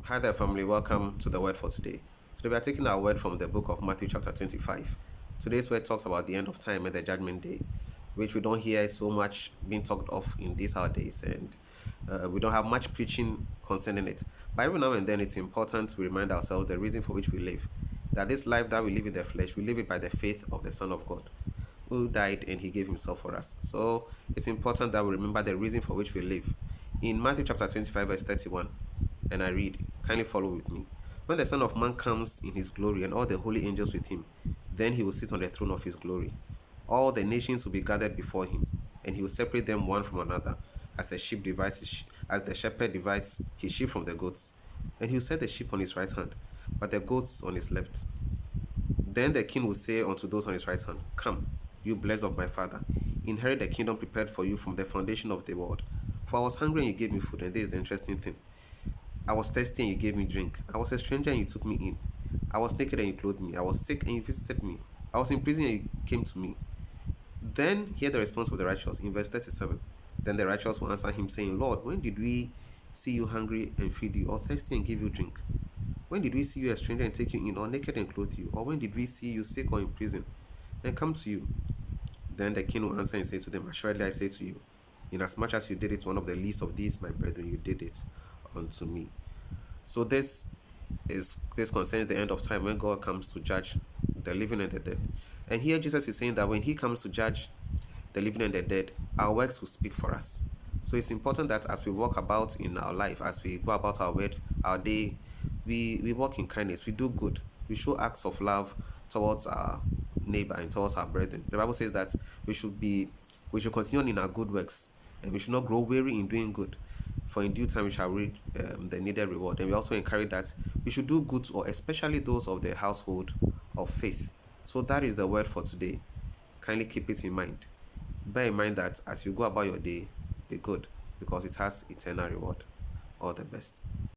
Hi there, family. Welcome to the word for today. Today, we are taking our word from the book of Matthew, chapter 25. Today's word talks about the end of time and the judgment day, which we don't hear so much being talked of in these our days, and we don't have much preaching concerning it. But every now and then, it's important to remind ourselves the reason for which we live. That this life that we live in the flesh, we live it by the faith of the Son of God, who died and he gave himself for us. So it's important that we remember the reason for which we live. In Matthew chapter 25, verse 31, and I read, kindly follow with me. When the Son of Man comes in his glory and all the holy angels with him, then he will sit on the throne of his glory. All the nations will be gathered before him, and he will separate them one from another, as as the shepherd divides his sheep from the goats. And he will set the sheep on his right hand, but the goats on his left. Then the king will say unto those on his right hand, Come, you blessed of my father, inherit the kingdom prepared for you from the foundation of the world. For I was hungry and you gave me food, and this is the interesting thing. I was thirsty and you gave me drink. I was a stranger and you took me in. I was naked and you clothed me. I was sick and you visited me. I was in prison and you came to me. Then hear the response of the righteous in verse 37. Then the righteous will answer him, saying, Lord, when did we see you hungry and feed you, or thirsty and give you drink? When did we see you a stranger and take you in, or naked and clothe you? Or when did we see you sick or in prison and come to you? Then the king will answer and say to them, Assuredly I say to you, inasmuch as you did it to one of the least of these, my brethren, you did it unto me. So this concerns the end of time when God comes to judge the living and the dead. And here Jesus is saying that when he comes to judge the living and the dead, our works will speak for us. So it's important that as we walk about in our life, as we go about our day, we walk in kindness, we do good, we show acts of love towards our neighbor and towards our brethren. The Bible says that we should continue in our good works, and we should not grow weary in doing good, for in due time we shall reap the needed reward. And we also encourage that we should do good, or especially those of the household of faith. So that is the word for today. Kindly keep it in mind. Bear in mind that as you go about your day, be good, because it has eternal reward. All the best.